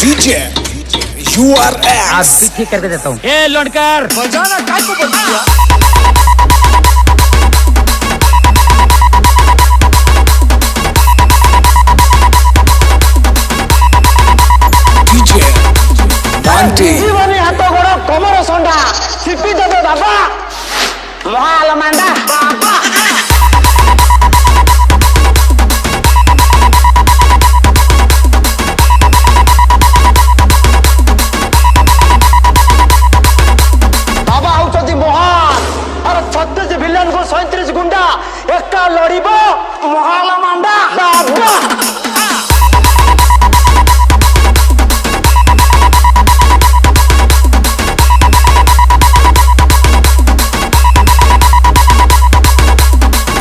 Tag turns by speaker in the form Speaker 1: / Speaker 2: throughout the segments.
Speaker 1: DJ URX
Speaker 2: आज भी ठीक करके देता हूँ। ए लौंडकर
Speaker 1: बजाना काय को बोल दिया। डीजे बंटी
Speaker 3: जीवनी हाथ गोड़ कमर संडा सिपी देबे बाबा महाल मांडा बाबा विलन को 37 गुंडा एक लड़ब महाल मांडा बाबा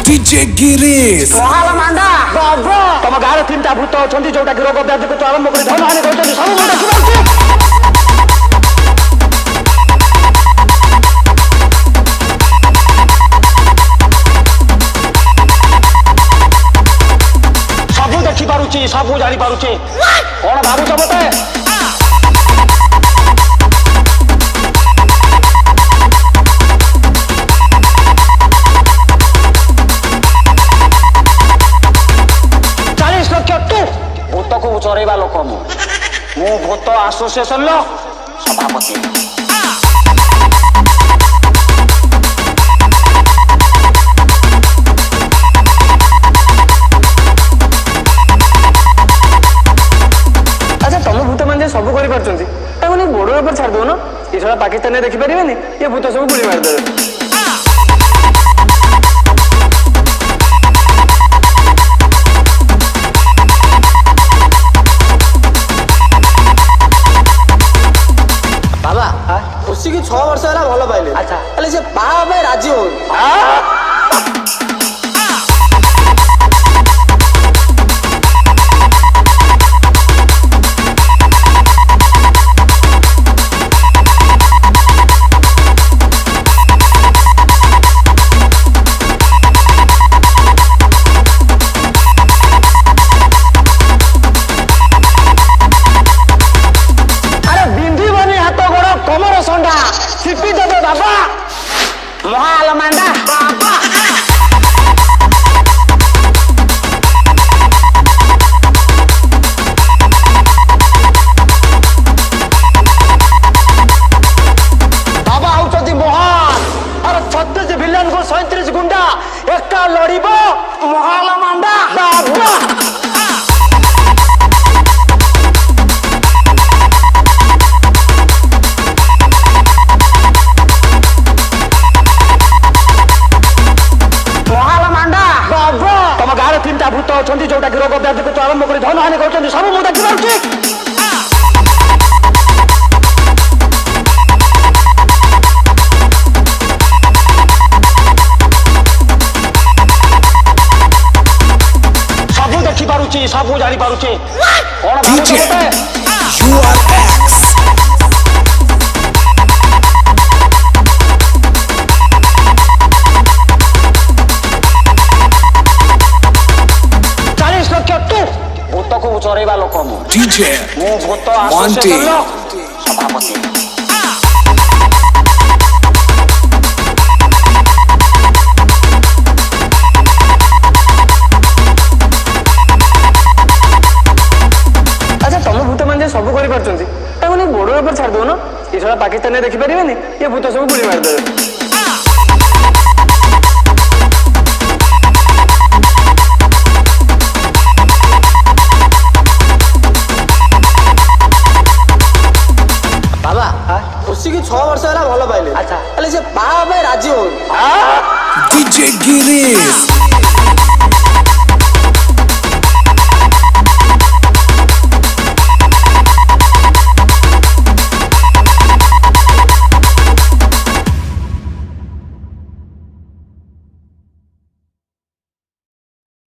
Speaker 1: डीजे गिरीश
Speaker 3: महाल मांडा बाबा तुम गाँव 3टा भूत अच्छा जोटा रोग व्याधि को आरंभ कर धन हानि कर सब मुझे सब जानी पारुचे कौन भावुच मत चालीस लक्ष तू भूत को चरइबा लोक मु भूत आसोसिएशन सभापति सब कर बोर्डर पर छाड़ दो ना ये सब पाकिस्तान देखी पारे ये भूत सब गुली मारदे बाबा उसी की 6 वर्ष है भल पाइले अच्छा से बाबा राजी हो सिपी देबे बाबा महाल मांडा बाबा बाबा आउचती महान और 36 विलन को 37 गुंडा एक लड़ब महाल मांडा बाबा गाँव 3टा भूत अच्छा जोटा रोग व्याधि को आरंभ कर धन हानि कर सब मुझे देखी सब देखी पारुची सब जानी पारुची कौन भावुच
Speaker 1: URX भूत को चरइबा लोक मु डीजे
Speaker 3: भूत
Speaker 1: बंटी
Speaker 3: सभापति अच्छा तुम भूत मान सब कर बोर्डर पर छाड़ दो ना ये सब पाकिस्तान देखी पारे ये भूत सब गुली मारदे उसी की 6 वर्ष है भल पाइले अच्छा से बाबा राजी हो
Speaker 1: डीजे गिरीश